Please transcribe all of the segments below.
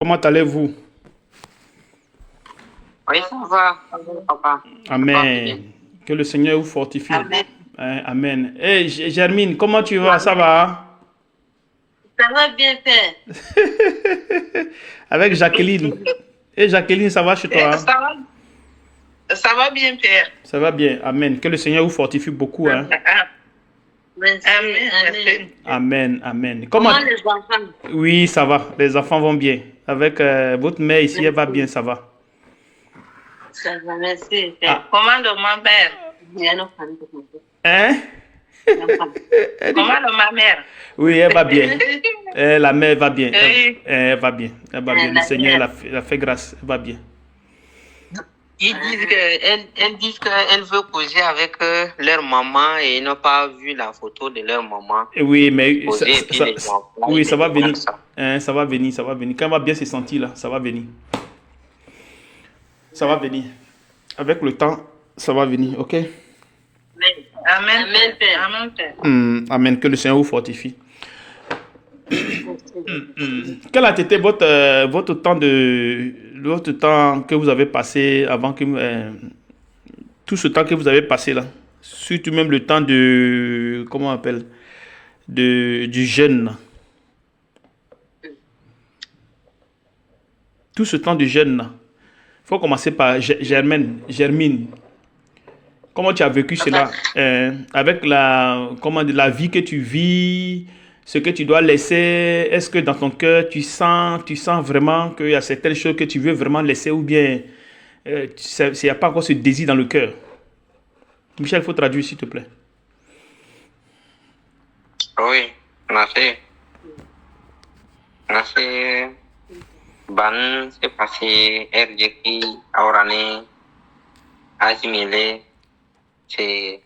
Comment allez-vous? Oui, ça va, papa. Amen. Que le Seigneur vous fortifie. Amen. Amen. Hey, Germine, comment tu vas? Ça va? Ça va bien faire. Avec Jacqueline. Et Jacqueline, ça va chez toi? Ça va bien faire. Ça va bien. Amen. Que le Seigneur vous fortifie beaucoup, hein? Merci. Amen. Amen. Amen. Comment les enfants? Oui, ça va. Les enfants vont bien. Avec votre mère ici, elle va bien, ça va. Ça va, merci. Ah. Comment le ma mère? Hein? Comment le ma mère? Oui, elle va bien. La mère va bien. Oui. Elle va bien. Elle va bien. Le La Seigneur mère. l'a fait grâce. Elle va bien. Elles disent qu'elles veulent causer avec leur maman et ils n'ont pas vu la photo de leur maman. Oui, mais Causer, et puis les enfants, oui, ils ça va demandent venir. ça. Ça va venir, ça va venir. Quand elle va bien se sentir là, ça va venir. Ça va venir. Avec le temps, ça va venir, ok? Amen. Amen, Père. Amen, Père. Amen. Que le Seigneur vous fortifie. Quel a été votre temps que vous avez passé avant que tout ce temps que vous avez passé là, surtout même le temps de comment on appelle du jeûne là. Tout ce temps du jeûne là. Faut commencer par Germine. Comment tu as vécu cela avec la vie que tu vis, ce que tu dois laisser? Est-ce que dans ton cœur, tu sens vraiment qu'il y a certaines choses que tu veux vraiment laisser ou bien il n'y a pas encore ce désir dans le cœur? Michel, il faut traduire s'il te plaît. Oui, merci. Merci. Ban, c'est passé, RJK, Aurane, Azimile, c'est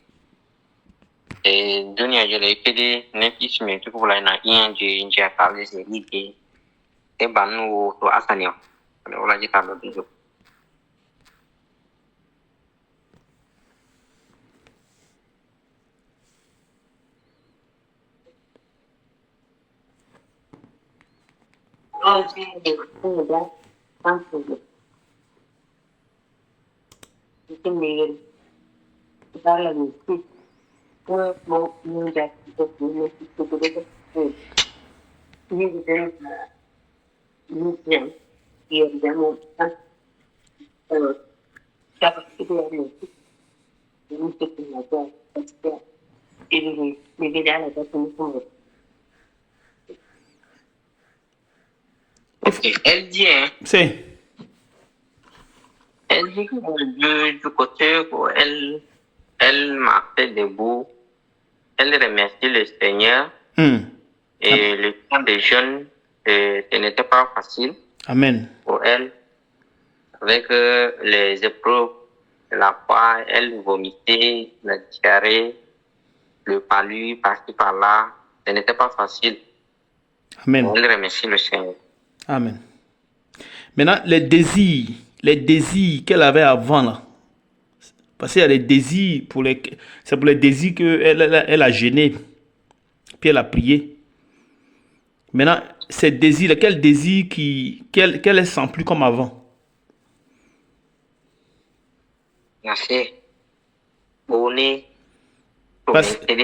dunia je l'ai fait des nefis mais tu peux la j'ai parlé c'est l'idée et ban ou to asani on l'a dit à l'autre. Oh, c'est bien. Ok, elle dit hein. C'est. Elle dit que du côté où elle m'a fait debout, elle remercie le Seigneur et le temps des jeunes, ce n'était pas facile Amen. pour elle. Avec les épreuves de la foi, elle vomitait, la diarrhée, le palu, par-ci par-là. Ce n'était pas facile. Amen. Elle remercie le Seigneur. Amen. Maintenant, les désirs qu'elle avait avant là, parce qu'il y a des désirs c'est pour les désirs qu'elle a gêné, puis elle a prié. Maintenant, ces désirs, quel désir qu'elle ne sent plus comme avant? Merci. Bonnet.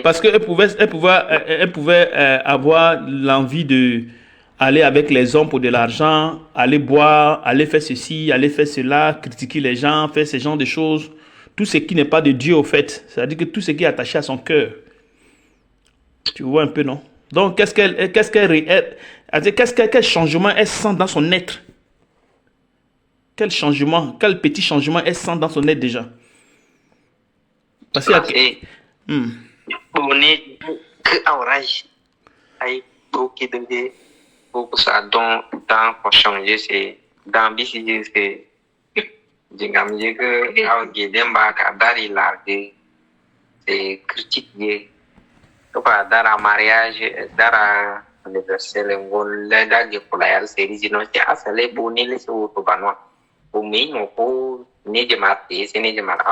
Parce qu'elle pouvait avoir l'envie de aller avec les hommes pour de l'argent, aller boire, aller faire ceci, aller faire cela, critiquer les gens, faire ce genre de choses. Tout ce qui n'est pas de Dieu, au fait. C'est-à-dire que tout ce qui est attaché à son cœur. Tu vois un peu, non? Donc, quel changement elle sent dans son être? Quel petit changement elle sent dans son être déjà? Parce qu'il y a... Bonnet, que orage. Aïe, ok, donc, pour ça, dans pour changer, c'est dans BCG, c'est Dingamier que Augedemba, Kadari largué, c'est critiqué. Donc, dans un mariage, dans un anniversaire, on l'a dit pour la série, sinon, c'est assez les bonnets, les autobanois. Pour moi, on peut ne démarrer, c'est ne démarrer.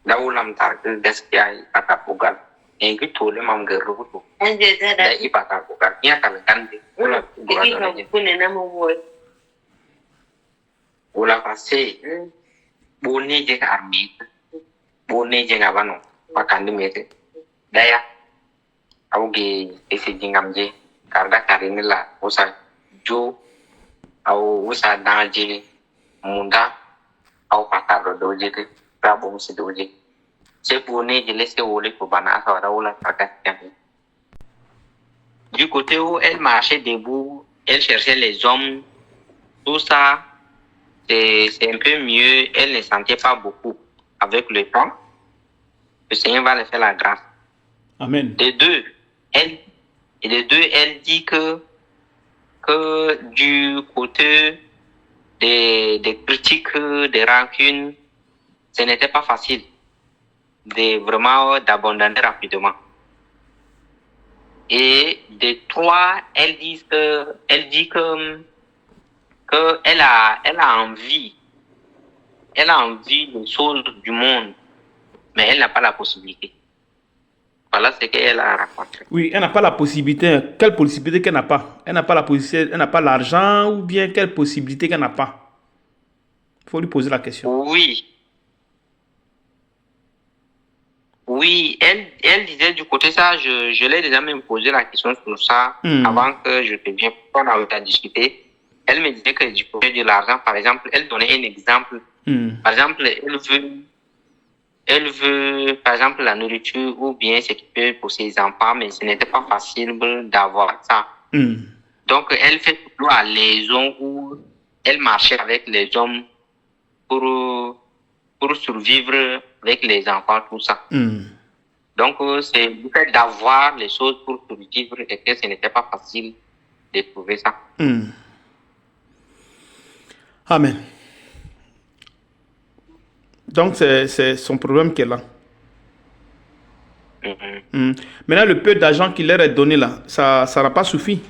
Là où l'on t'a dit, gaspillé, à ta pogal. Et que tout le monde a reçu. Un des Il n'y a pas de pogal. Il y a quand même. Ou la passé, bonne j'ai armé, bonne j'ai avant, pas quand de mettre. D'ailleurs, auge ese jingamje, karda karine la, usa jo, au usa danger, munda, au pataro doje, bravo, c'est doje. C'est bonne, je laisse au lit pour banana, ça va ou la fracasse. Du côté où elle marchait debout, elle cherchait les hommes, tout ça, c'est un peu mieux. Elle ne sentait pas beaucoup. Avec le temps, le Seigneur va lui faire la grâce. Amen. De deux, elle dit que du côté des critiques, des rancunes, ce n'était pas facile d'abandonner rapidement. Et de trois, elle dit que elle a envie des choses du monde, mais elle n'a pas la possibilité. Voilà ce qu'elle a raconté. Oui, elle n'a pas la possibilité. Quelle possibilité qu'elle n'a pas? Elle n'a pas la possibilité, elle n'a pas l'argent ou bien quelle possibilité qu'elle n'a pas? Il faut lui poser la question. Oui, elle disait du côté ça, je l'ai déjà même posé la question sur ça avant que je te vienne, on a eu à discuter. Elle me disait que du côté de l'argent, par exemple, elle donnait un exemple. Par exemple, elle veut, par exemple, la nourriture ou bien s'équiper pour ses enfants, mais ce n'était pas facile d'avoir ça. Donc, elle fait plutôt à liaison où elle marchait avec les hommes pour survivre avec les enfants, tout ça. Donc, c'est le fait d'avoir les choses pour survivre et que ce n'était pas facile de trouver ça. Amen. Donc, c'est son problème qu'elle a. Maintenant, le peu d'argent qu'il leur est donné là, ça n'a pas suffi.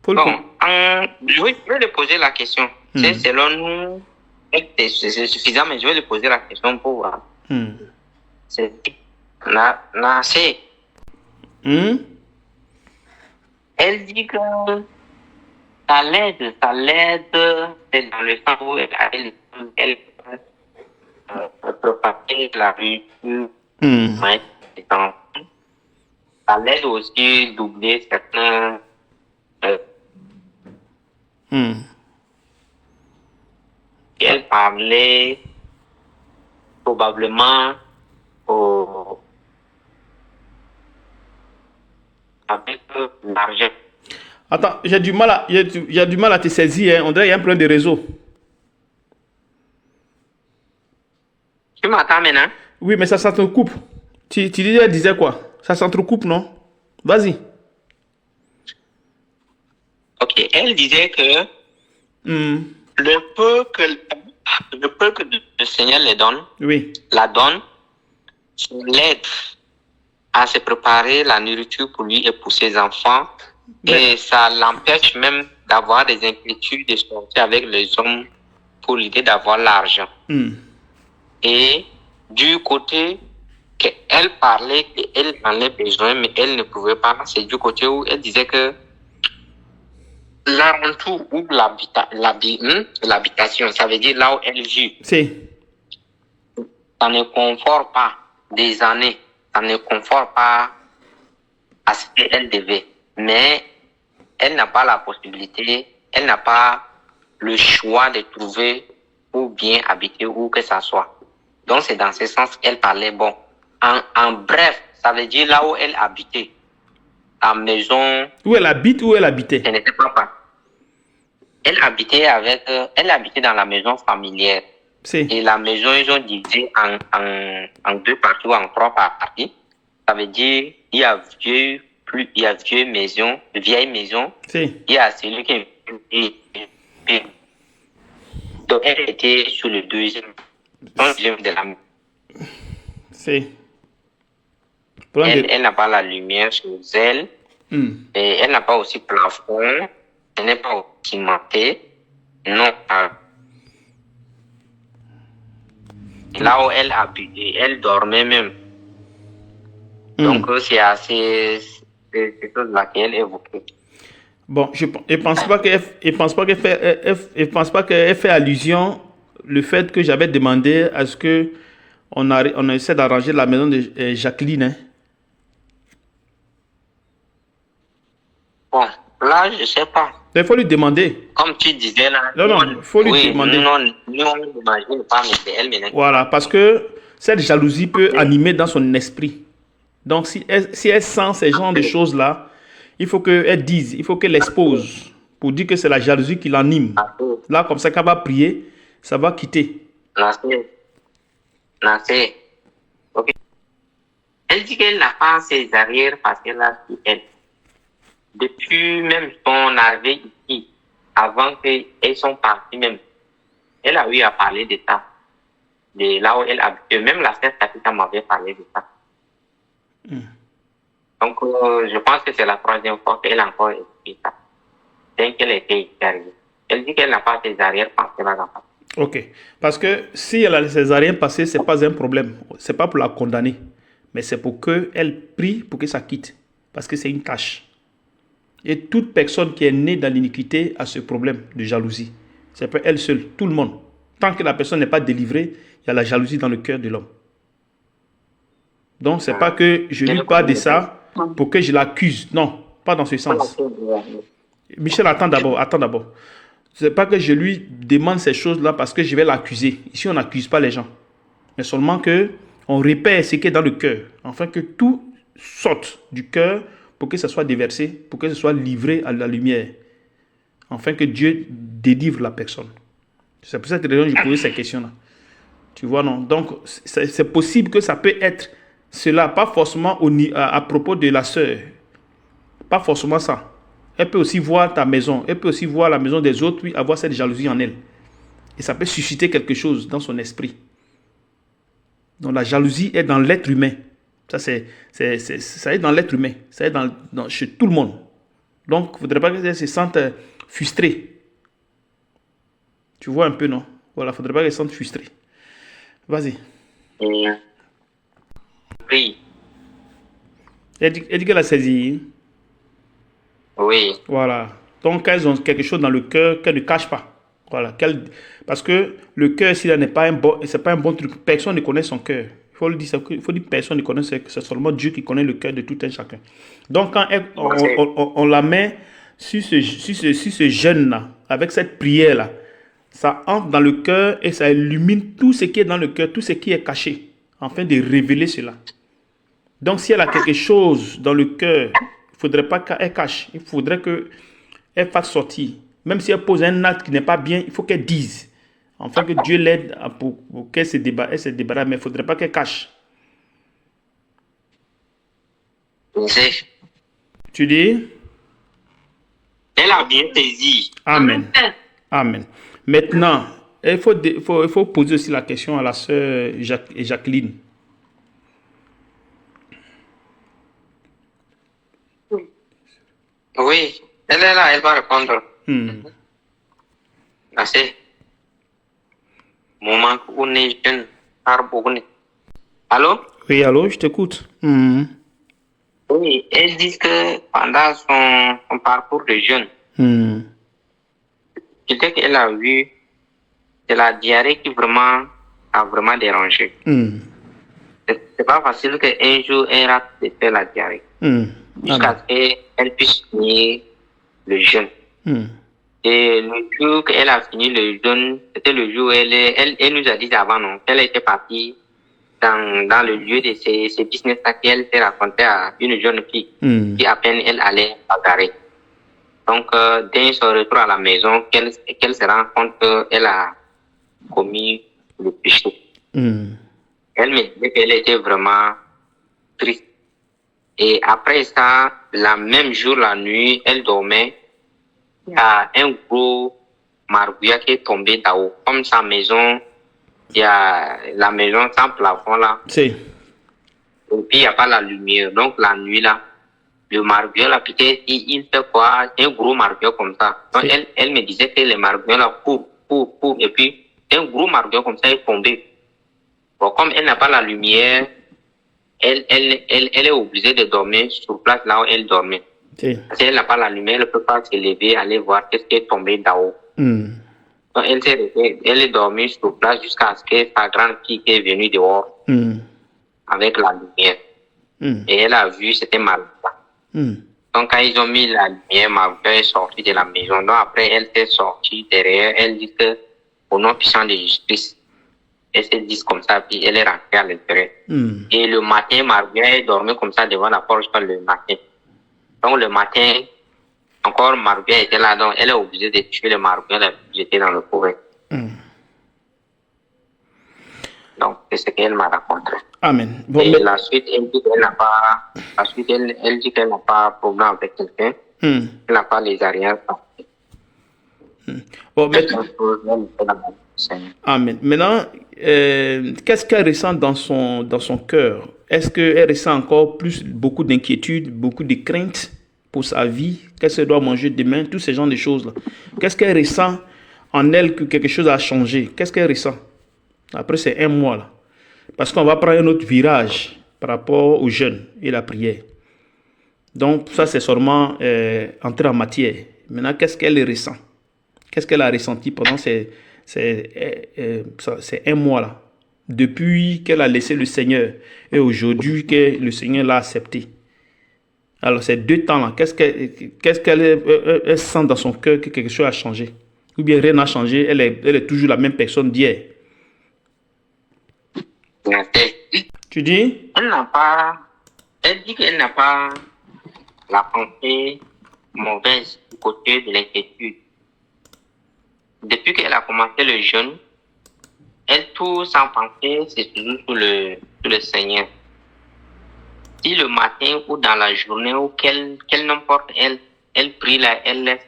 Bon, je vais lui poser la question. C'est selon nous, c'est suffisant, mais je vais lui poser la question pour voir. C'est assez. Elle dit que ça l'aide, c'est dans le sens où elle propager la rue, ça l'aide aussi doubler certains. Elle parlait probablement avec l'argent. Attends, j'ai du mal à te saisir. Hein. On dirait qu'il y a un problème de réseau. Tu m'entends maintenant? Oui, mais ça s'entrecoupe. Tu disais quoi? Ça s'entrecoupe, non? Vas-y. Ok, elle disait que le peu que le Seigneur les donne, la donne, l'aide à se préparer la nourriture pour lui et pour ses enfants. Et ça l'empêche même d'avoir des inquiétudes de sortir avec les hommes pour l'idée d'avoir l'argent. Et du côté qu'elle parlait qu'elle en avait besoin, mais elle ne pouvait pas, c'est du côté où elle disait que l'alentour ou l'habitation, ça veut dire là où elle vit. Ça ne conforte pas des années, ça ne conforte pas à ce qu'elle devait. Mais elle n'a pas la possibilité, elle n'a pas le choix de trouver où bien habiter, où que ça soit. Donc c'est dans ce sens qu'elle parlait. Bon, en bref, ça veut dire là où elle habitait. La maison. Où elle habite, où elle habitait? Ce n'était pas. Elle habitait dans la maison familière. Et la maison, ils ont divisé en deux parties ou en trois parties. Ça veut dire, il y a vieille maison. Il y a celui qui est. Donc, elle était sur le deuxième de la maison. Elle n'a pas la lumière chez elle. Et elle n'a pas aussi plafond. Elle n'est pas cimentée. Non. Là où elle habitait, elle dormait même. Donc, c'est assez. C'est chose là qu'elle évoquait. Bon, je ne pense pas qu'elle fait allusion le fait que j'avais demandé à ce que on essaie d'arranger la maison de Jacqueline. Hein. Bon, là, je sais pas. Il faut lui demander. Comme tu disais là. Non, il faut lui demander. Non, on n'imagine pas, mais c'est elle maintenant. Voilà, parce que cette jalousie peut animer dans son esprit. Donc, si elle sent ces genres de choses-là, il faut qu'elle dise, il faut qu'elle expose pour dire que c'est la jalousie qui l'anime. Là, comme ça, quand elle va prier, ça va quitter. Nassé. Ok. Elle dit qu'elle n'a pas ses arrières parce qu'elle a su elle. Depuis même son arrivée ici, avant qu'elles sont parties même, elle a eu à parler de ça. De là où elle habite. Même la sœur Katita m'avait parlé de ça. Donc, je pense que c'est la troisième fois qu'elle a encore expliqué ça. Dès qu'elle était ici arrivée. Elle dit qu'elle n'a pas ses arrière-pensées là-dedans. Ok. Parce que si elle a ses arrière-pensées, ce n'est pas un problème. Ce n'est pas pour la condamner. Mais c'est pour qu'elle prie pour que ça quitte. Parce que c'est une tâche. Et toute personne qui est née dans l'iniquité a ce problème de jalousie. C'est pas elle seule, tout le monde. Tant que la personne n'est pas délivrée, il y a la jalousie dans le cœur de l'homme. Donc, ce n'est pas que je lui parle de ça pour que je l'accuse. Non, pas dans ce sens. Michel, attends d'abord. Ce n'est pas que je lui demande ces choses-là parce que je vais l'accuser. Ici, on n'accuse pas les gens. Mais seulement qu'on repère ce qui est dans le cœur. Afin que tout sorte du cœur pour que ça soit déversé, pour que ce soit livré à la lumière. Afin que Dieu délivre la personne. C'est pour cette raison que je posais ces questions-là. Tu vois, non? Donc, c'est possible que ça peut être cela, pas forcément à propos de la sœur. Pas forcément ça. Elle peut aussi voir ta maison. Elle peut aussi voir la maison des autres, puis avoir cette jalousie en elle. Et ça peut susciter quelque chose dans son esprit. Donc, la jalousie est dans l'être humain. Ça est dans l'être humain. Ça est chez tout le monde. Donc, il ne faudrait pas qu'elle se sente frustrée. Tu vois un peu, non? Voilà, il ne faudrait pas qu'elle se sente frustrée. Vas-y. Oui. Elle dit qu'elle a saisi. Oui. Voilà. Donc, elles ont quelque chose dans le cœur qu'elles ne cachent pas. Voilà. Parce que le cœur, s'il n'est pas c'est pas un bon truc. Personne ne connaît son cœur. Il faut le dire, personne ne connaît, c'est seulement Dieu qui connaît le cœur de tout un chacun. Donc, quand on la met sur ce jeûne-là, avec cette prière-là, ça entre dans le cœur et ça illumine tout ce qui est dans le cœur, tout ce qui est caché, afin de révéler cela. Donc, si elle a quelque chose dans le cœur, il ne faudrait pas qu'elle cache. Il faudrait qu'elle fasse sortir. Même si elle pose un acte qui n'est pas bien, il faut qu'elle dise. Afin que Dieu l'aide pour qu'elle se débarrasse, mais il ne faudrait pas qu'elle cache. Tu dis? Elle a bien saisi. Amen. Amen. Maintenant, il faut poser aussi la question à la sœur Jacqueline. Oui, elle est là, elle va répondre. Assez. Moment où on est jeune, allô? Oui, allô, je t'écoute. Oui, elle dit que pendant son parcours de jeune, peut-être qu'elle a vu de la diarrhée qui a vraiment dérangé. C'est pas facile qu'un jour elle rate de faire la diarrhée. Jusqu'à ce qu'elle puisse finir le jeûne. Et le jour qu'elle a fini le jeûne, c'était le jour où elle nous a dit avant, non, qu'elle était partie dans le lieu de ses business-là qu'elle s'est racontée à une jeune fille qui à peine elle allait bagarrer. Donc, dès son retour à la maison, qu'elle se rend compte qu'elle a commis le péché. Elle me disait qu'elle était vraiment triste. Et après ça, la même jour, la nuit, elle dormait. Il y a un gros margouillat qui est tombé d'en-haut. Comme sa maison, il y a la maison sans plafond là. Si. Et puis, il n'y a pas la lumière. Donc, la nuit là, le margouillat là, peut-être, il fait quoi? Un gros margouillat comme ça. Donc, elle me disait que les margouillats là courent. Et puis, un gros margouillat comme ça est tombé. Bon, comme elle n'a pas la lumière, elle est obligée de dormir sur place là où elle dormait. Si. Si elle n'a pas la lumière, elle ne peut pas se lever, aller voir qu'est-ce qui est tombé d'en-haut. Donc, elle est dormie sur place jusqu'à ce que sa grande fille qui est venue dehors avec la lumière. Et elle a vu, c'était Maria. Donc, quand ils ont mis la lumière, Maria est sortie de la maison. Donc, après, elle s'est sortie derrière. Elle dit que, au nom puissant de Jésus-Christ, elle s'est dit comme ça, puis elle est rentrée à l'intérieur. Et le matin, Maria est dormie comme ça devant la porte jusqu'à le matin. Donc, le matin, encore Maria était là, donc elle est obligée de tuer le Maria, elle a jeté dans le forêt. Donc, c'est ce qu'elle m'a raconté. Amen. Bon, Et la suite, elle dit qu'elle n'a pas, elle dit qu'elle n'a pas de problème avec quelqu'un. Elle n'a pas les arrières. Bon, amen. Maintenant, qu'est-ce qu'elle ressent dans son cœur? Est-ce qu'elle ressent encore beaucoup d'inquiétude, beaucoup de crainte pour sa vie? Qu'est-ce qu'elle doit manger demain? Tous ces genres de choses-là. Qu'est-ce qu'elle ressent en elle que quelque chose a changé? Qu'est-ce qu'elle ressent? Après, c'est un mois là. Parce qu'on va prendre un autre virage par rapport aux jeunes et la prière. Donc, ça, c'est seulement entrer en matière. Maintenant, qu'est-ce qu'elle ressent? Qu'est-ce qu'elle a ressenti pendant ces un mois là? Depuis qu'elle a laissé le Seigneur et aujourd'hui que le Seigneur l'a accepté. Alors, ces 2 temps-là, qu'est-ce qu'elle sent dans son cœur que quelque chose a changé? Ou bien rien n'a changé, elle est toujours la même personne d'hier. Tu dis? Elle dit qu'elle n'a pas la pensée mauvaise du côté de l'inquiétude. Depuis qu'elle a commencé le jeûne, elle tout sans penser, c'est toujours sur le Seigneur. Si le matin ou dans la journée ou quelle n'importe elle prie là, elle laisse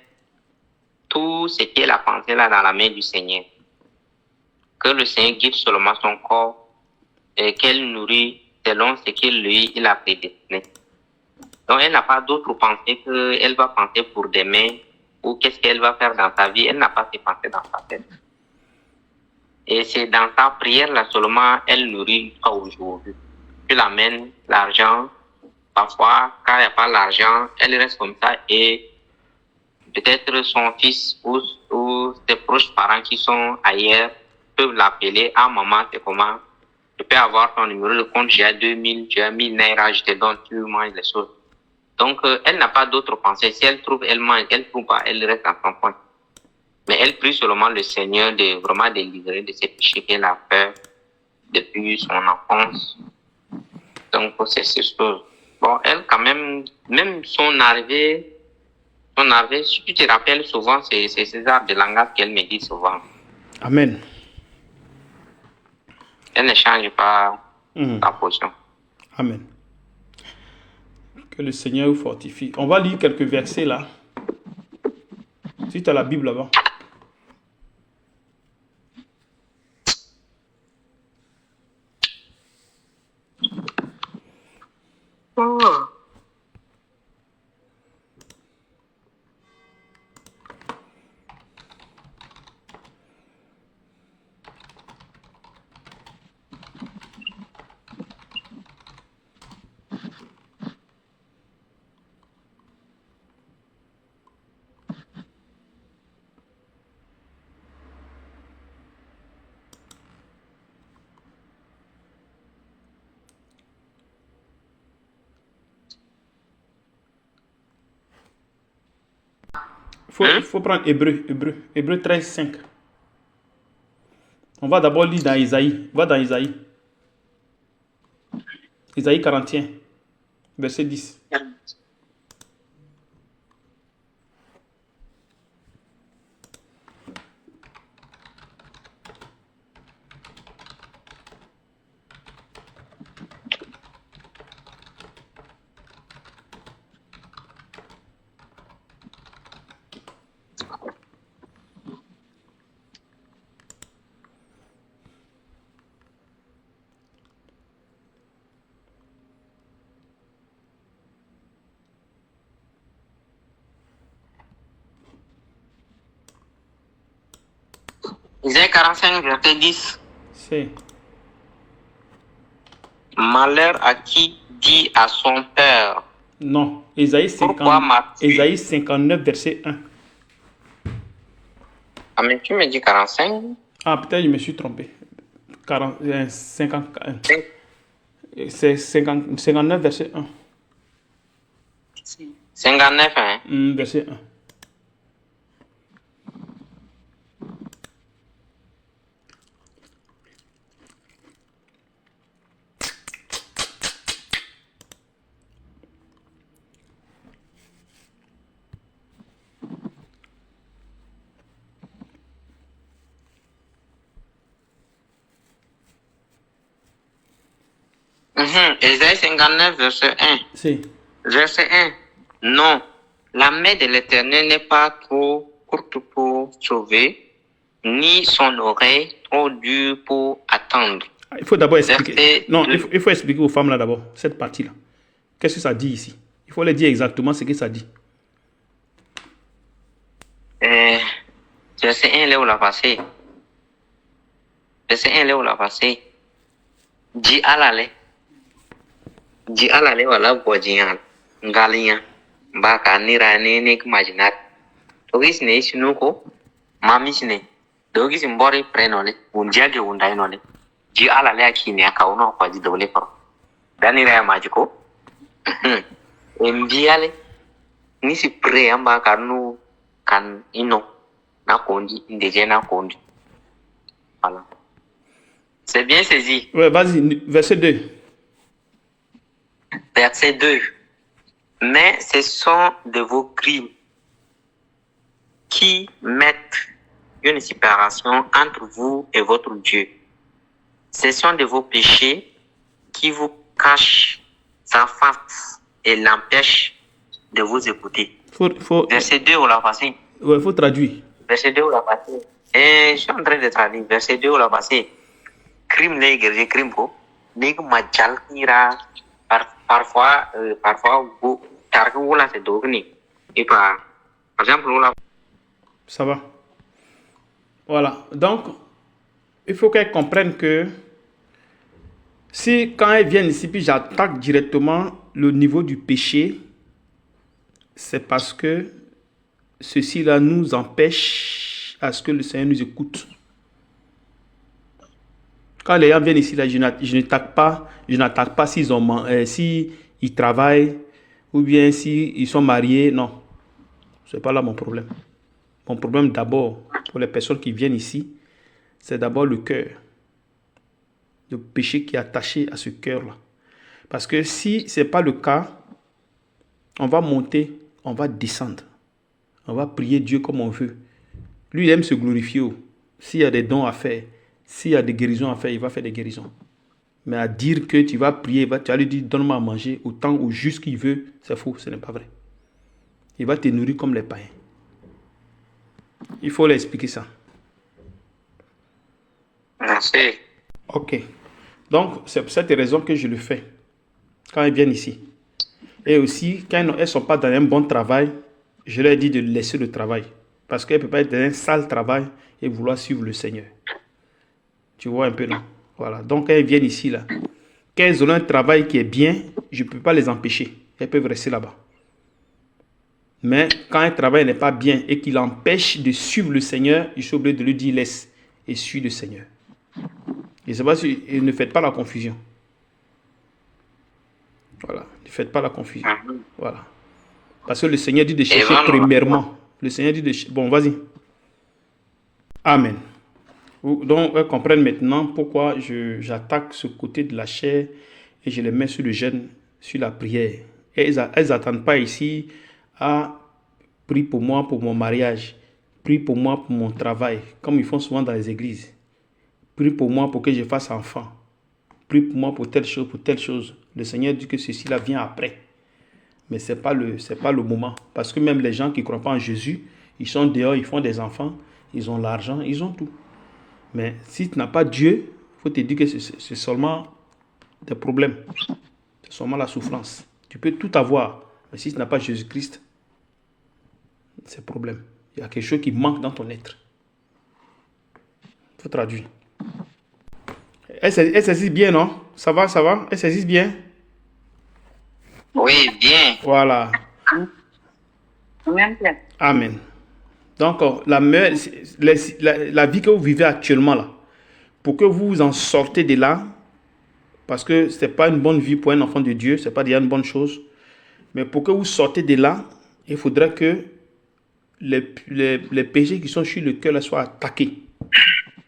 tout ce qu'elle a pensé là dans la main du Seigneur. Que le Seigneur guide seulement son corps et qu'elle nourrit selon ce qu'il lui il a prédestiné. Donc elle n'a pas d'autre pensée qu'elle va penser pour demain ou qu'est-ce qu'elle va faire dans sa vie. Elle n'a pas ses pensées dans sa tête. Et c'est dans sa prière là seulement elle nourrit jusqu'à aujourd'hui. Tu l'amènes l'argent. Parfois, quand il n'y a pas l'argent, elle reste comme ça et peut-être son fils ou ses proches parents qui sont ailleurs peuvent l'appeler. Ah maman, c'est comment? Je peux avoir ton numéro de compte, j'ai 2000, j'ai 1000 naira, je te donne, tu manges les choses. Donc, elle n'a pas d'autre pensée. Si elle trouve, elle mange. Elle ne trouve pas, elle reste à son point. Mais elle prie seulement le Seigneur de vraiment délivrer de ces péchés qu'elle a fait depuis son enfance. Donc, c'est ces choses. Bon, elle, quand même son arrivée, si tu te rappelles souvent, c'est ces arts de langage qu'elle me dit souvent. Amen. Elle ne change pas sa position. Amen. Que le Seigneur vous fortifie. On va lire quelques versets là. Si tu as la Bible là-bas. Il faut prendre Hébreu 13, 5. On va d'abord lire dans Isaïe. Va dans Isaïe. Isaïe 41, verset 10. Isaïe 45, verset 10. C'est. Malheur à qui dit à son père, Non. Ésaïe Pourquoi 50, m'as-tu... Ésaïe 59, verset 1. Ah, mais tu me dis 45? Ah, peut-être je me suis trompé. 50, c'est 59, verset 1. 59, hein? Verset 1. Ésaïe 59, verset 1. Si. Verset 1. Non, la main de l'Éternel n'est pas trop courte pour sauver, ni son oreille trop dure pour attendre. Il faut d'abord expliquer. Verset Non, 2. il faut expliquer aux femmes là d'abord, cette partie-là. Qu'est-ce que ça dit ici? Il faut leur dire exactement ce que ça dit. Verset 1, là où l'a passé. Verset 1, là où l'a passé. Di alale. Di alale wala gwajiyan. Ngaliyan. Baka nira ne kumajinar. Togis ne sinuko. Mamis ne. Dogis mbori prenole. Unjage undainole. Di alale akini akauno kwa jidole paro. Danira ya majiko. Mbiale. Nisi pre amba kanu kan ino. Na kondi. Ndeje na kondi. Voilà. C'est bien saisi. Ouais, vas-y, verset 2. Verset 2. Mais ce sont de vos crimes qui mettent une séparation entre vous et votre Dieu. Ce sont de vos péchés qui vous cachent sa face et l'empêchent de vous écouter. Verset 2, on l'a passé. Ouais, il faut traduire. Verset 2, on l'a passé. Et je suis en train de traduire. Verset 2, on l'a passé. Crime, les guerriers, crime, quoi. Nig majal ira parfois vous targu la c'est dogni. Et par exemple, là. Ça va. Voilà. Donc, il faut qu'elles comprennent que si quand elles viennent ici, puis j'attaque directement le niveau du péché, c'est parce que ceci-là nous empêche à ce que le Seigneur nous écoute. Quand les gens viennent ici, là, je n'attaque pas s'ils ont, s'ils travaillent ou bien s'ils sont mariés. Non, ce n'est pas là mon problème. Mon problème d'abord, pour les personnes qui viennent ici, c'est d'abord le cœur. Le péché qui est attaché à ce cœur-là. Parce que si ce n'est pas le cas, on va monter, on va descendre. On va prier Dieu comme on veut. Lui, il aime se glorifier. S'il y a des dons à faire, s'il y a des guérisons à faire, il va faire des guérisons. Mais à dire que tu vas prier, tu vas lui dire donne-moi à manger autant ou juste qu'il veut, c'est faux, ce n'est pas vrai. Il va te nourrir comme les païens. Il faut leur expliquer ça. Merci. Ok. Donc, c'est pour cette raison que je le fais. Quand elles viennent ici. Et aussi, quand elles ne sont pas dans un bon travail, je leur dis de laisser le travail. Parce qu'elles ne peuvent pas être dans un sale travail et vouloir suivre le Seigneur. Tu vois un peu, non? Voilà. Donc, quand elles viennent ici, là, quand elles ont un travail qui est bien, je ne peux pas les empêcher. Elles peuvent rester là-bas. Mais quand un travail n'est pas bien et qu'il empêche de suivre le Seigneur, je suis obligé de lui dire laisse et suis le Seigneur. Et c'est pas si, et ne faites pas la confusion. Voilà. Ne faites pas la confusion. Voilà. Parce que le Seigneur dit de chercher premièrement. Le Seigneur dit de... Bon, vas-y. Amen. Donc, elles comprennent maintenant pourquoi j'attaque ce côté de la chair et je les mets sur le jeûne, sur la prière. Et elles n'attendent pas ici à prier pour moi, pour mon mariage, prier pour moi, pour mon travail, comme ils font souvent dans les églises. Prie pour moi pour que je fasse enfant. Prie pour moi pour telle chose, pour telle chose. Le Seigneur dit que ceci-là vient après. Mais ce n'est pas le moment. Parce que même les gens qui ne croient pas en Jésus, ils sont dehors, ils font des enfants, ils ont l'argent, ils ont tout. Mais si tu n'as pas Dieu, il faut te dire que c'est seulement des problèmes. C'est seulement la souffrance. Tu peux tout avoir. Mais si tu n'as pas Jésus-Christ, c'est problème. Il y a quelque chose qui manque dans ton être. Il faut traduire. Elle saisit bien, non? Ça va? Elle saisit bien? Oui, bien. Voilà. Amen, Père. Amen. Donc, la vie que vous vivez actuellement là, pour que vous en sortez de là, parce que ce n'est pas une bonne vie pour un enfant de Dieu, ce n'est pas déjà une bonne chose, mais pour que vous sortez de là, il faudrait que les péchés qui sont sur le cœur là soient attaqués,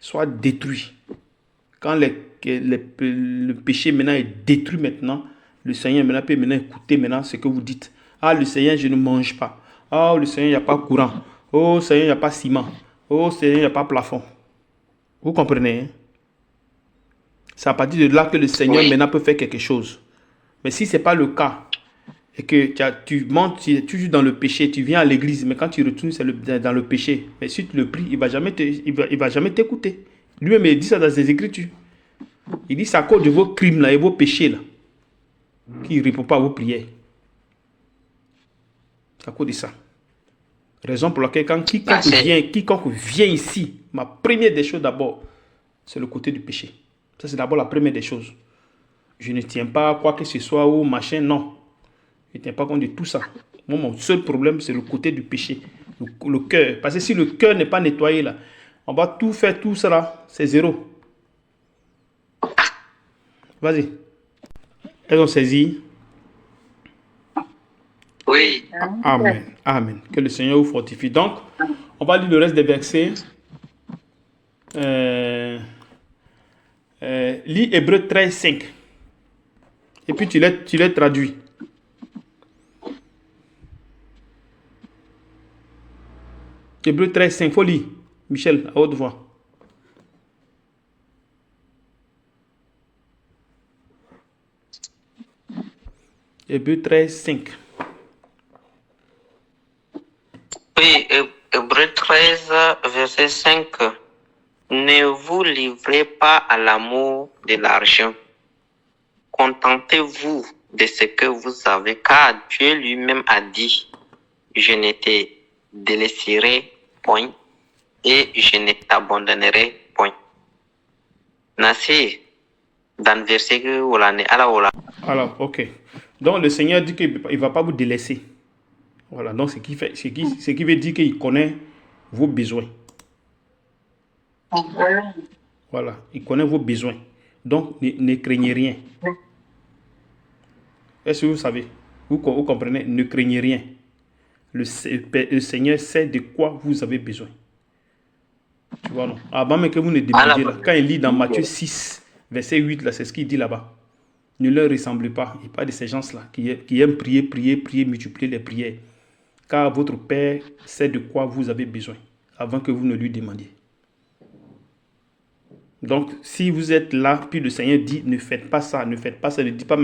soient détruits. Quand le péché maintenant est détruit maintenant, le Seigneur maintenant peut maintenant écouter maintenant ce que vous dites. Ah, le Seigneur, je ne mange pas. Oh, le Seigneur, il n'y a pas courant. Oh, Seigneur, il n'y a pas ciment. Oh, Seigneur, il n'y a pas plafond. Vous comprenez, hein? C'est à partir de là que le Seigneur Oui. maintenant peut faire quelque chose. Mais si ce n'est pas le cas, et que tu montes, tu es toujours dans le péché, tu viens à l'église, mais quand tu retournes, c'est dans le péché. Mais si tu le pries, il ne va jamais t'écouter. Lui-même, il dit ça dans ses Écritures. Il dit c'est à cause de vos crimes là et vos péchés là qu'il ne répond pas à vos prières. C'est à cause de ça. Raison pour laquelle quand quiconque vient ici, ma première des choses d'abord, c'est le côté du péché. Ça c'est d'abord la première des choses. Je ne tiens pas à quoi que ce soit ou machin, non. Je ne tiens pas compte de tout ça. Moi, mon seul problème, c'est le côté du péché. Le cœur. Parce que si le cœur n'est pas nettoyé là, on va tout faire, tout ça là, c'est zéro. Vas-y. Elles ont saisi. Oui. Amen. Amen. Que le Seigneur vous fortifie. Donc, on va lire le reste des versets. Lis Hébreux 13, 5. Et puis tu les traduis. Hébreux 13, 5. Faut lire. Michel, à haute voix. Hébreux 13, 5. Oui, Hébreux 13, verset 5. Ne vous livrez pas à l'amour de l'argent. Contentez-vous de ce que vous avez, car Dieu lui-même a dit, je ne te délaisserai point et je ne t'abandonnerai point. Nasi, dans le verset que vous l'avez, Alors, ok. Donc, le Seigneur dit qu'il ne va pas vous délaisser. Voilà. Donc, ce qui veut dire qu'il connaît vos besoins. Voilà. Il connaît vos besoins. Donc, ne craignez rien. Est-ce que vous savez? Vous comprenez? Ne craignez rien. Le Seigneur sait de quoi vous avez besoin. Tu vois, non? Avant même que vous ne demandiez, là, quand il lit dans Matthieu 6, verset 8, là, c'est ce qu'il dit là-bas. Ne leur ressemblez pas. Il parle de ces gens-là qui aiment prier, multiplier les prières. Car votre Père sait de quoi vous avez besoin avant que vous ne lui demandiez. Donc, si vous êtes là, puis le Seigneur dit, ne faites pas ça, ne dit pas,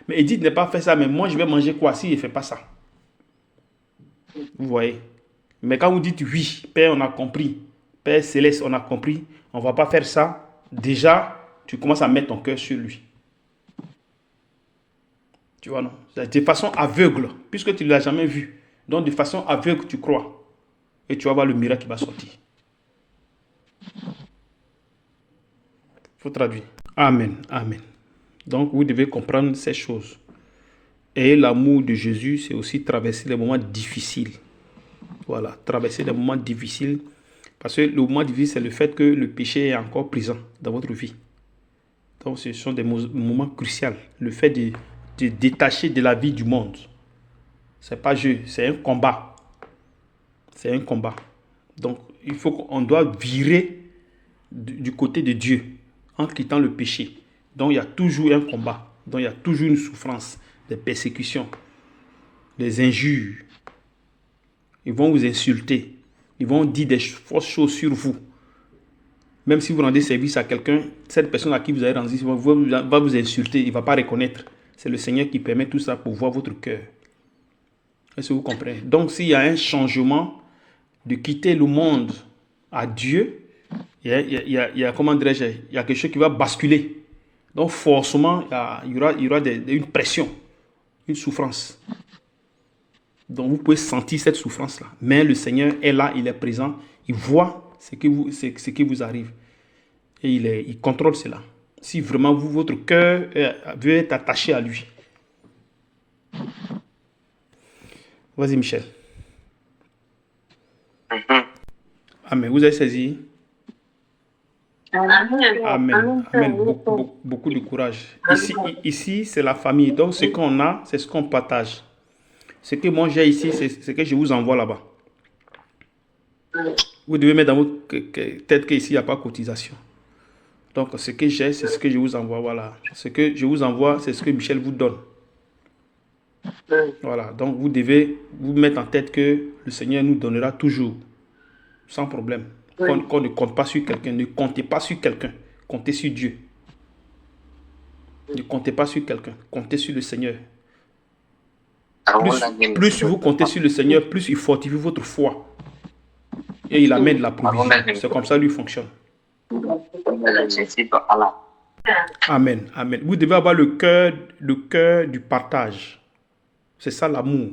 mais il dit de ne pas faire ça, mais moi je vais manger quoi si il ne fait pas ça? Vous voyez? Mais quand vous dites oui, Père, on a compris, Père Céleste, on a compris, on ne va pas faire ça, déjà, tu commences à mettre ton cœur sur lui. Tu vois, non? De façon aveugle, puisque tu ne l'as jamais vu. Donc, de façon aveugle, tu crois. Et tu vas voir le miracle qui va sortir. Il faut traduire. Amen, amen. Donc, vous devez comprendre ces choses. Et l'amour de Jésus, c'est aussi traverser les moments difficiles. Voilà, traverser les moments difficiles. Parce que le moment difficile, c'est le fait que le péché est encore présent dans votre vie. Donc, ce sont des moments cruciaux. Le fait de détacher de la vie du monde. Ce n'est pas jeu, c'est un combat. C'est un combat. Donc, on doit virer du côté de Dieu en quittant le péché. Donc, il y a toujours un combat. Donc, il y a toujours une souffrance, des persécutions, des injures. Ils vont vous insulter. Ils vont dire des fausses choses sur vous. Même si vous rendez service à quelqu'un, cette personne à qui vous avez rendu service va vous insulter. Il ne va pas reconnaître. C'est le Seigneur qui permet tout ça pour voir votre cœur. Est-ce que vous comprenez? Donc, s'il y a un changement de quitter le monde à Dieu, il y a comment dirais-je, il y a quelque chose qui va basculer. Donc, forcément, il y aura une pression, une souffrance. Donc, vous pouvez sentir cette souffrance-là. Mais le Seigneur est là, il est présent, il voit ce qui vous arrive. Et il contrôle cela. Si vraiment votre cœur veut être attaché à lui. Vas-y, Michel. Mhm. Amen. Vous avez saisi? Amen. Amen. Amen. Beaucoup de courage. Ici, c'est la famille. Donc, ce qu'on a, c'est ce qu'on partage. Ce que moi j'ai ici, c'est ce que je vous envoie là-bas. Vous devez mettre dans votre tête qu'ici, il n'y a pas de cotisation. Donc, ce que j'ai, c'est ce que je vous envoie. Voilà. Ce que je vous envoie, c'est ce que Michel vous donne. Voilà. Donc, vous devez vous mettre en tête que le Seigneur nous donnera toujours, sans problème. Qu'on ne compte pas sur quelqu'un. Ne comptez pas sur quelqu'un. Comptez sur Dieu. Ne comptez pas sur quelqu'un. Comptez sur le Seigneur. Plus vous comptez sur le Seigneur, plus il fortifie votre foi. Et il amène la provision. C'est comme ça lui fonctionne. Amen. Amen. Vous devez avoir le cœur du partage. C'est ça l'amour.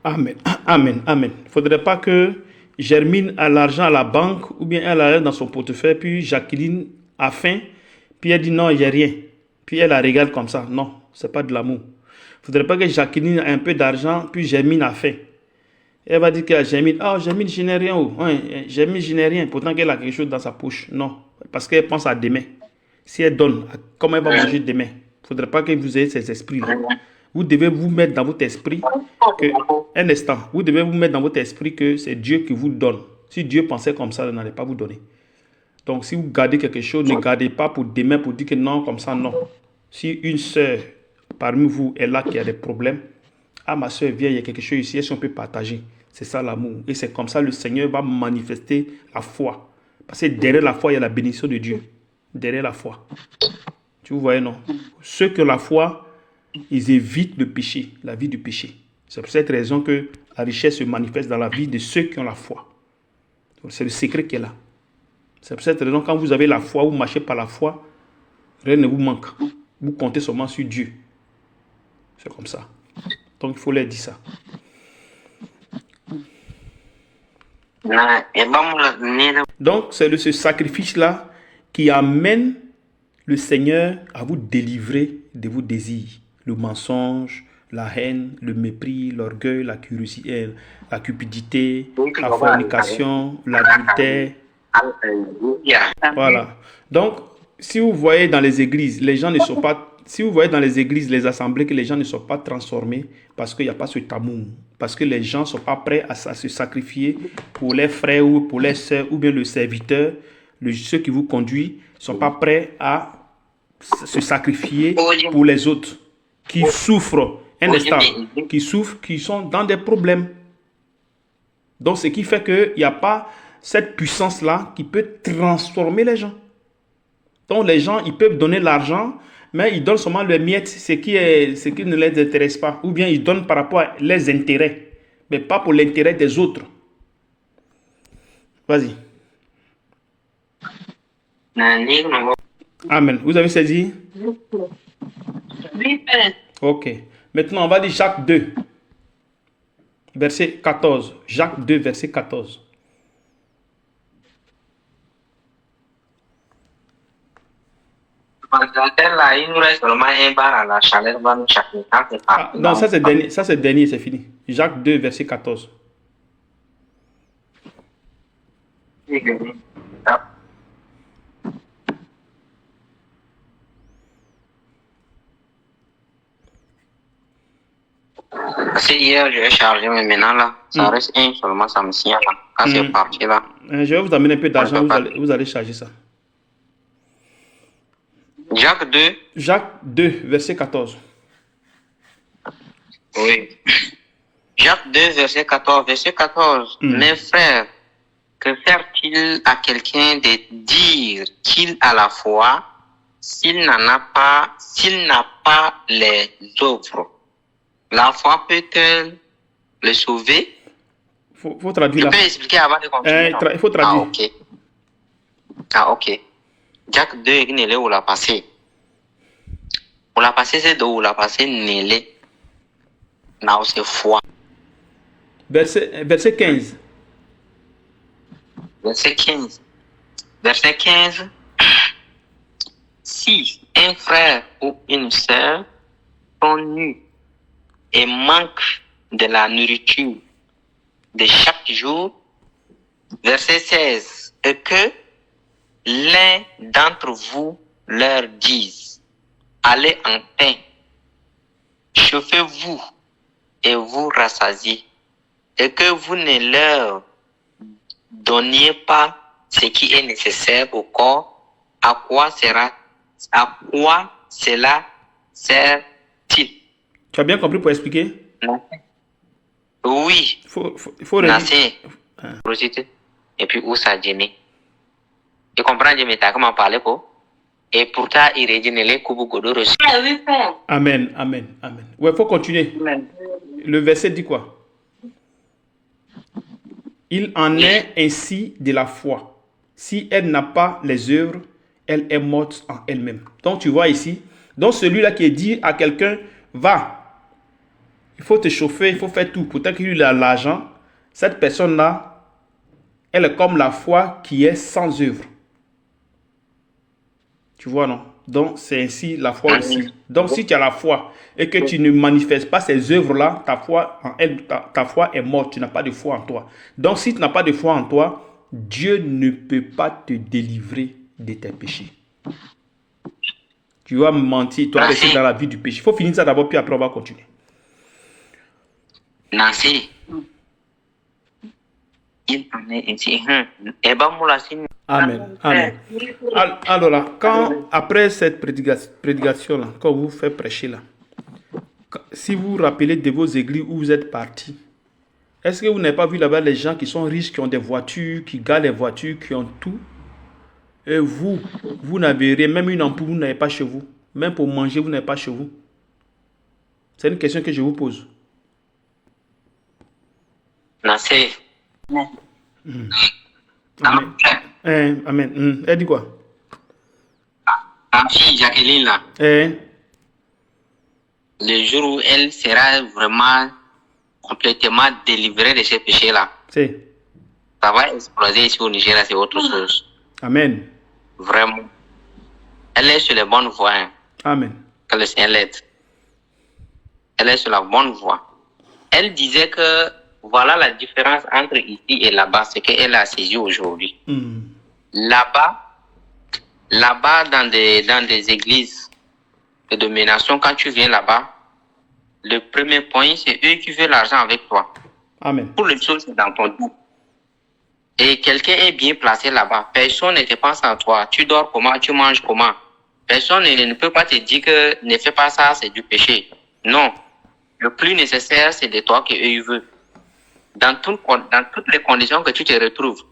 Amen. Amen. Amen. Il ne faudrait pas que Germine a l'argent à la banque ou bien elle a dans son portefeuille, puis Jacqueline a faim, puis elle dit non, il n'y a rien. Puis elle la regarde comme ça. Non, ce n'est pas de l'amour. Il ne faudrait pas que Jacqueline ait un peu d'argent, puis Germine a faim. Elle va dire qu'à Germine, ah, Germine, je n'ai rien. Oh. Ouais, Germine, je n'ai rien. Pourtant qu'elle a quelque chose dans sa poche. Non, parce qu'elle pense à demain. Si elle donne, comment elle va manger demain? Il ne faudrait pas que vous ayez ces esprits-là. Vous devez vous mettre dans votre esprit que, un instant, vous devez vous mettre dans votre esprit que c'est Dieu qui vous donne. Si Dieu pensait comme ça, il n'allait pas vous donner. Donc, si vous gardez quelque chose, ne gardez pas pour demain pour dire que non, comme ça, non. Si une sœur parmi vous est là qui a des problèmes, ah, ma sœur, viens, il y a quelque chose ici, est-ce qu'on peut partager? C'est ça l'amour. Et c'est comme ça le Seigneur va manifester la foi. Parce que derrière la foi, il y a la bénédiction de Dieu. Derrière la foi. Tu vous voyez, non? Ceux qui ont la foi, ils évitent le péché, la vie du péché. C'est pour cette raison que la richesse se manifeste dans la vie de ceux qui ont la foi. C'est le secret qui est là. C'est pour cette raison, quand vous avez la foi, vous marchez par la foi, rien ne vous manque. Vous comptez seulement sur Dieu. C'est comme ça. Donc, il faut leur dire ça. Donc, c'est ce sacrifice-là qui amène le Seigneur à vous délivrer de vos désirs. Le mensonge, la haine, le mépris, l'orgueil, la curiosité, la cupidité, la fornication, l'adultère. Voilà. Donc, si vous voyez dans les églises, les gens ne sont pas... Si vous voyez dans les églises, les assemblées, que les gens ne sont pas transformés parce qu'il n'y a pas ce amour, parce que les gens ne sont pas prêts à se sacrifier pour les frères ou pour les sœurs, ou bien le serviteur, ceux qui vous conduisent, ne sont pas prêts à se sacrifier pour les autres qui souffrent, un instant, qui souffrent, qui sont dans des problèmes. Donc, ce qui fait qu'il n'y a pas cette puissance-là qui peut transformer les gens. Donc, les gens, ils peuvent donner l'argent, mais ils donnent seulement le miettes, ce qui ne les intéresse pas. Ou bien ils donnent par rapport à leurs intérêts, mais pas pour l'intérêt des autres. Vas-y. Amen. Vous avez saisi? Oui, Père. Ok. Maintenant, on va dire Jacques 2, verset 14. Jacques 2, verset 14. Non, ça c'est dernier, c'est fini. Jacques 2, verset 14. Parce que hier, je vais charger, mais maintenant, là, ça reste un seulement, ça me signale. Quand c'est parti, là. Je vais vous amener un peu d'argent, vous allez charger ça. Jacques 2. Jacques 2, verset 14. Oui. Jacques 2, verset 14. Verset 14. Mes frères, que faire-t-il à quelqu'un de dire qu'il a la foi s'il n'a pas les œuvres? La foi peut-elle le sauver? Faut traduire là. Je peux expliquer avant de continuer. Il faut traduire. Ok. Jacques 2, il est où l'a passé? Où l'a passé, c'est où l'a passé, n'est là, c'est foi. Verset 15. Verset 15. Si un frère ou une sœur sont nus et manquent de la nourriture de chaque jour, verset 16, et que l'un d'entre vous leur dise, allez en paix, chauffez-vous et vous rassasiez, et que vous ne leur donniez pas ce qui est nécessaire au corps, à quoi cela sert-il? Tu as bien compris pour expliquer? Oui. Il faut redire. Et puis où ça gêne? Tu comprends, je m'étais comment parler quoi? Et pourtant, il redit les coups de reçu. Oui, Père. Amen, amen, amen. Ouais, faut continuer. Amen. Le verset dit quoi? Il en est ainsi de la foi. Si elle n'a pas les œuvres, elle est morte en elle-même. Donc tu vois ici, donc celui-là qui est dit à quelqu'un, va, il faut te chauffer, il faut faire tout. Pourtant qu'il a l'argent, cette personne-là, elle est comme la foi qui est sans œuvre. Tu vois, non? Donc c'est ainsi la foi aussi. Donc si tu as la foi et que tu ne manifestes pas ces œuvres-là, ta foi en elle, ta foi est morte, tu n'as pas de foi en toi. Donc si tu n'as pas de foi en toi, Dieu ne peut pas te délivrer de tes péchés. Tu vas mentir, tu vas rester dans la vie du péché. Il faut finir ça d'abord, puis après on va continuer. Nancy, il en est ainsi. Amen. Amen. Alors là, quand, après cette prédication-là, quand vous faites prêcher là, si vous vous rappelez de vos églises où vous êtes partis, est-ce que vous n'avez pas vu là-bas les gens qui sont riches, qui ont des voitures, qui garent les voitures, qui ont tout? Et vous n'avez rien, même une ampoule, vous n'avez pas chez vous. Même pour manger, vous n'avez pas chez vous. C'est une question que je vous pose. Nancy. Amen. Amen. Elle dit quoi? Ma fille Jacqueline là, le jour où elle sera vraiment complètement délivrée de ces péchés là, ça va exploser ici au Nigeria, c'est autre chose. Amen. Vraiment. Elle est sur la bonne voie. Hein. Amen. Que le Seigneur l'aide. Elle est sur la bonne voie. Elle disait que voilà la différence entre ici et là-bas, ce qu'elle a saisi aujourd'hui. Là-bas, dans des églises de domination, quand tu viens là-bas, le premier point, c'est eux qui veulent l'argent avec toi. Amen. Pour les choses, c'est dans ton dos. Et quelqu'un est bien placé là-bas. Personne ne te pense en toi. Tu dors comment? Tu manges comment? Personne ne peut pas te dire que ne fais pas ça, c'est du péché. Non. Le plus nécessaire, c'est de toi qu'eux veulent. Dans toutes les conditions que tu te retrouves,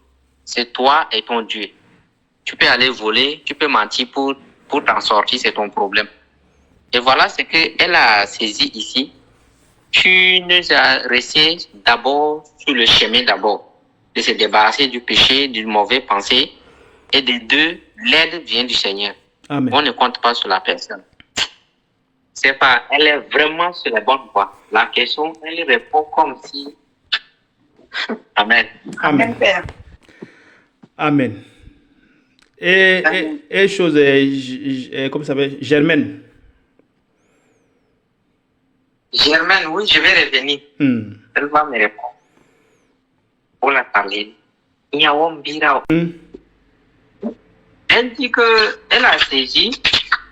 c'est toi et ton Dieu. Tu peux aller voler, tu peux mentir pour t'en sortir, c'est ton problème. Et voilà ce qu'elle a saisi ici. Tu nous as resté d'abord sur le chemin d'abord, de se débarrasser du péché, d'une mauvaise pensée. Et de deux, l'aide vient du Seigneur. Amen. On ne compte pas sur la personne. C'est pas, elle est vraiment sur la bonne voie. La question, elle répond comme si... Amen. Amen. Père. Amen. Et chose, comment ça s'appelle? Germaine. Germaine, oui, je vais revenir. Elle va me répondre. Pour la parler. Il y a un bira. Elle dit qu'elle a saisi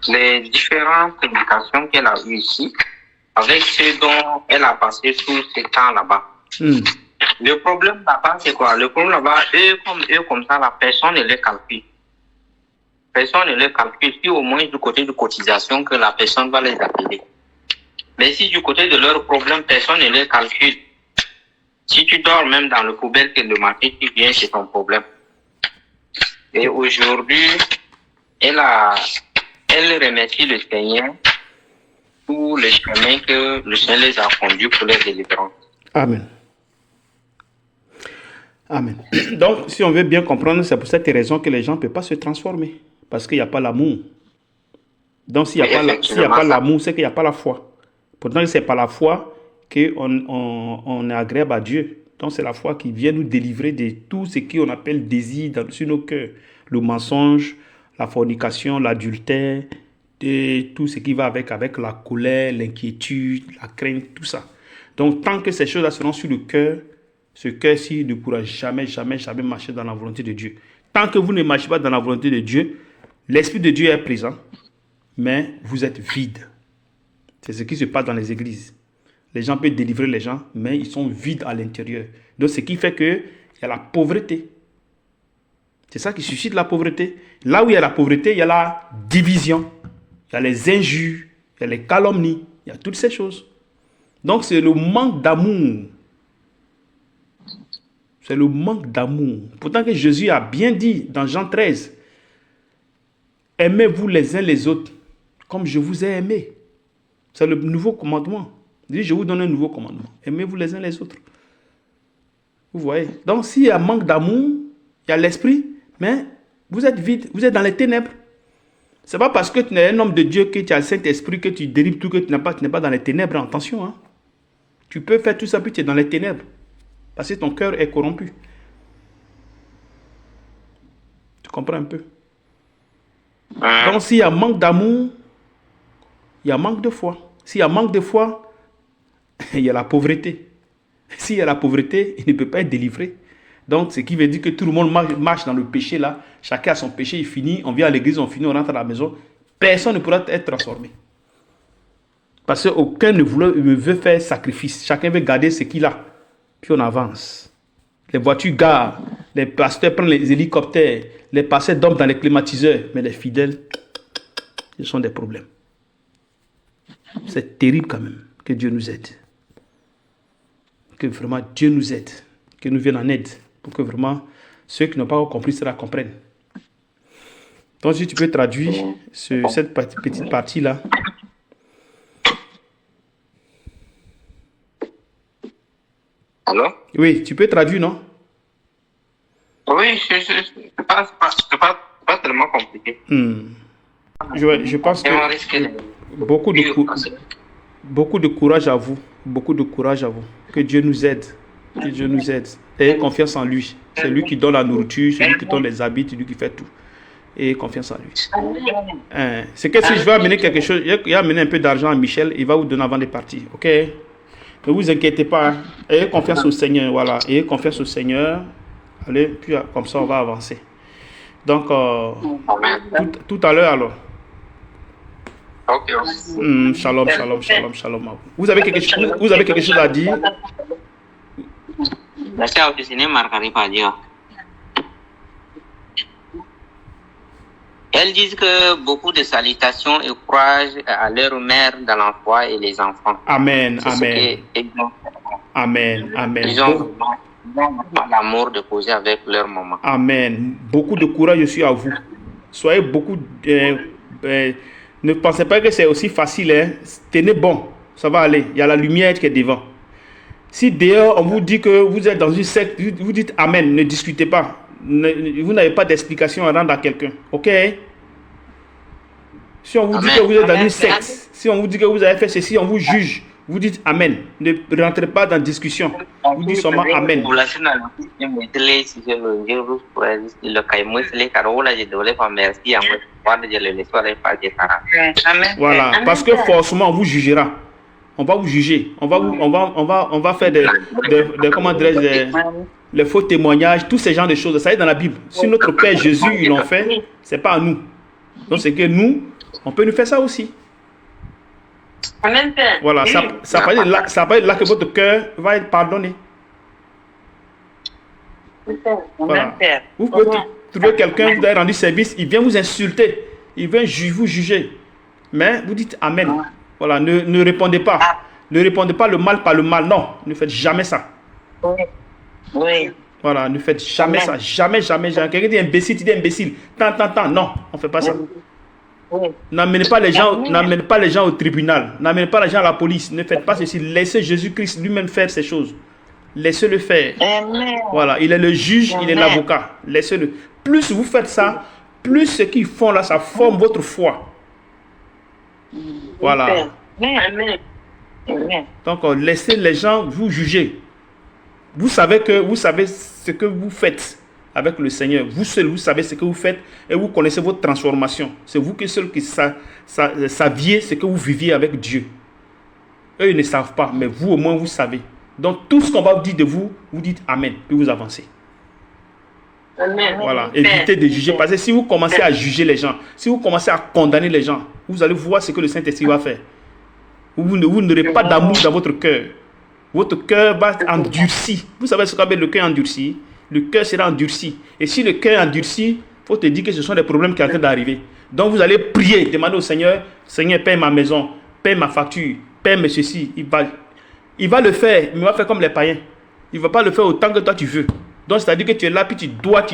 les différentes prédications qu'elle a eues ici avec ce dont elle a passé tout ce temps là-bas. Le problème là-bas, c'est quoi? Le problème là-bas, eux comme ça, la personne ne les calcule. Personne ne les calcule. Si au moins du côté de cotisation que la personne va les appeler. Mais si du côté de leur problème, personne ne les calcule. Si tu dors même dans le poubelle que le matin, tu viens, c'est ton problème. Et aujourd'hui, elle remercie le Seigneur pour le chemin que le Seigneur les a conduits pour les délivrer. Amen. Amen. Donc, si on veut bien comprendre, c'est pour cette raison que les gens ne peuvent pas se transformer. Parce qu'il n'y a pas l'amour. Donc, s'il n'y a pas l'amour, c'est qu'il n'y a pas la foi. Pourtant, ce n'est pas la foi qu'on est agréable à Dieu. Donc, c'est la foi qui vient nous délivrer de tout ce qu'on appelle désir sur nos cœurs. Le mensonge, la fornication, l'adultère, et tout ce qui va avec la colère, l'inquiétude, la crainte, tout ça. Donc, tant que ces choses-là seront sur le cœur, ce cœur-ci ne pourra jamais, jamais, jamais marcher dans la volonté de Dieu. Tant que vous ne marchez pas dans la volonté de Dieu, l'Esprit de Dieu est présent, mais vous êtes vide. C'est ce qui se passe dans les églises. Les gens peuvent délivrer les gens, mais ils sont vides à l'intérieur. Donc, ce qui fait qu'il y a la pauvreté. C'est ça qui suscite la pauvreté. Là où il y a la pauvreté, il y a la division. Il y a les injures, il y a les calomnies, il y a toutes ces choses. Donc, c'est le manque d'amour. C'est le manque d'amour. Pourtant que Jésus a bien dit dans Jean 13, aimez-vous les uns les autres comme je vous ai aimé. C'est le nouveau commandement. Il dit, je vous donne un nouveau commandement. Aimez-vous les uns les autres. Vous voyez? Donc, s'il y a manque d'amour, il y a l'esprit, mais vous êtes vide, vous êtes dans les ténèbres. Ce n'est pas parce que tu es un homme de Dieu, que tu as le Saint-Esprit, que tu dérives tout, que tu n'es pas dans les ténèbres. Attention, hein. Tu peux faire tout ça, puis tu es dans les ténèbres. Parce que ton cœur est corrompu. Tu comprends un peu? Donc, s'il y a manque d'amour, il y a manque de foi. S'il y a manque de foi, il y a la pauvreté. S'il y a la pauvreté, il ne peut pas être délivré. Donc, ce qui veut dire que tout le monde marche dans le péché là. Chacun a son péché, il finit. On vient à l'église, on finit, on rentre à la maison. Personne ne pourra être transformé. Parce qu'aucun ne veut faire sacrifice. Chacun veut garder ce qu'il a. Puis on avance. Les voitures garent. Les pasteurs prennent les hélicoptères. Les pasteurs dorment dans les climatiseurs. Mais les fidèles, ce sont des problèmes. C'est terrible quand même. Que Dieu nous aide. Que vraiment Dieu nous aide. Que nous vienne en aide. Pour que vraiment ceux qui n'ont pas compris cela comprennent. Donc si tu peux traduire cette petite partie-là. Allô? Oui, tu peux traduire, non? Oui, c'est pas tellement compliqué. Je pense que beaucoup de courage à vous. Beaucoup de courage à vous. Que Dieu nous aide. Que Dieu nous aide. Ayez confiance en lui. C'est lui qui donne la nourriture, c'est lui qui donne les habits, c'est lui qui fait tout. Ayez confiance en lui. C'est que si je vais amener quelque chose, il va amener un peu d'argent à Michel, il va vous donner avant de partir. Ok? Ne vous inquiétez pas. Ayez confiance au Seigneur. Voilà. Ayez confiance au Seigneur. Allez, puis comme ça, on va avancer. Donc, tout à l'heure alors. Ok. Shalom, shalom, shalom, shalom. Vous avez quelque chose à dire? Elles disent que beaucoup de salutations et courage à leur mère dans la foi et les enfants. Amen, amen. Amen, amen. Ils ont l'amour de causer avec leur maman. Amen. Beaucoup de courage aussi à vous. Soyez beaucoup... ne pensez pas que c'est aussi facile. Hein. Tenez bon, ça va aller. Il y a la lumière qui est devant. Si dehors, on vous dit que vous êtes dans une secte, vous dites Amen, ne discutez pas. Vous n'avez pas d'explication à rendre à quelqu'un. Ok? Si on vous dit que vous êtes dans une secte, si on vous dit que vous avez fait ceci, on vous juge. Vous dites Amen. Ne rentrez pas dans la discussion. Vous dites seulement Amen. Voilà. Parce que forcément, on vous jugera. On va vous juger. On va faire les faux témoignages, tous ces genres de choses. Ça est dans la Bible. Si notre Père Jésus, ils l'ont fait, c'est pas à nous. Donc c'est que nous, on peut nous faire ça aussi. Voilà, ça va être là que votre cœur va être pardonné. Voilà. Vous pouvez trouver quelqu'un, vous avez rendu service, il vient vous insulter, il vient vous juger. Mais vous dites Amen. Voilà, ne répondez pas. Ne répondez pas le mal par le mal. Non, ne faites jamais ça. Oui. Voilà, ne faites jamais ça. Jamais, jamais, jamais. Quelqu'un dit imbécile, tu dis imbécile. Tant. Non, on ne fait pas ça. N'amenez pas les gens au tribunal. N'amenez pas les gens à la police. Ne faites pas ceci. Laissez Jésus-Christ lui-même faire ces choses. Laissez-le faire. Amen. Voilà, il est le juge, il est l'avocat. Laissez-le. Plus vous faites ça, plus ce qu'ils font là, ça forme votre foi. Voilà. Amen. Donc, laissez les gens vous juger. Vous savez ce que vous faites. avec le Seigneur. Vous seul, vous savez ce que vous faites et vous connaissez votre transformation. C'est vous seul qui saviez ce que vous viviez avec Dieu. Eux, ils ne savent pas, mais vous au moins, vous savez. Donc, tout ce qu'on va vous dire de vous, vous dites Amen, puis vous avancez. Amen. Voilà, évitez de juger. Parce que si vous commencez à juger les gens, si vous commencez à condamner les gens, vous allez voir ce que le Saint-Esprit va faire. Vous n'aurez pas d'amour dans votre cœur. Votre cœur va endurcir. Vous savez ce qu'appelle le cœur endurci? Le cœur sera endurci. Et si le cœur est endurci, il faut te dire que ce sont des problèmes qui sont en train d'arriver. Donc vous allez prier, demander au Seigneur, Seigneur, paie ma maison, paie ma facture, paie ceci. Il va le faire, mais il va faire comme les païens. Il ne va pas le faire autant que toi tu veux. Donc c'est-à-dire que tu es là, puis tu dois,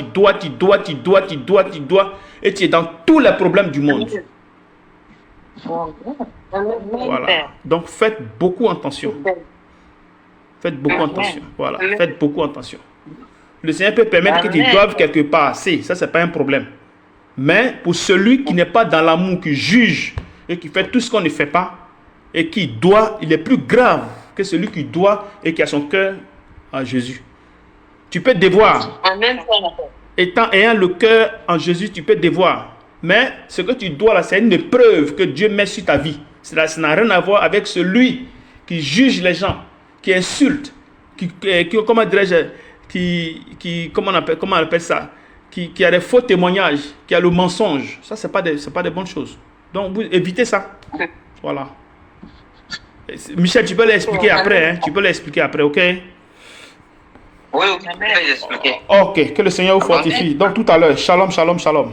et tu es dans tous les problèmes du monde. Voilà. Donc faites beaucoup attention. Faites beaucoup attention. Voilà. Faites beaucoup attention. Le Seigneur peut permettre que tu doives quelque part. Ça, c'est pas un problème. Mais pour celui qui n'est pas dans l'amour, qui juge et qui fait tout ce qu'on ne fait pas et qui doit, il est plus grave que celui qui doit et qui a son cœur à Jésus. Tu peux devoir. Ayant le cœur en Jésus, tu peux devoir. Mais ce que tu dois là, c'est une preuve que Dieu met sur ta vie. Ça n'a rien à voir avec celui qui juge les gens, qui insulte, comment dirais-je, comment on appelle ça, qui a des faux témoignages, qui a le mensonge. Ça, c'est pas des bonnes choses. Donc, vous évitez ça. Voilà. Michel, tu peux l'expliquer après. Hein? Tu peux l'expliquer après, ok? Oui, je peux l'expliquer. Ok, que le Seigneur vous fortifie. Donc, tout à l'heure, shalom, shalom, shalom.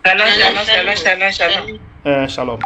Shalom, shalom, shalom, shalom. Shalom.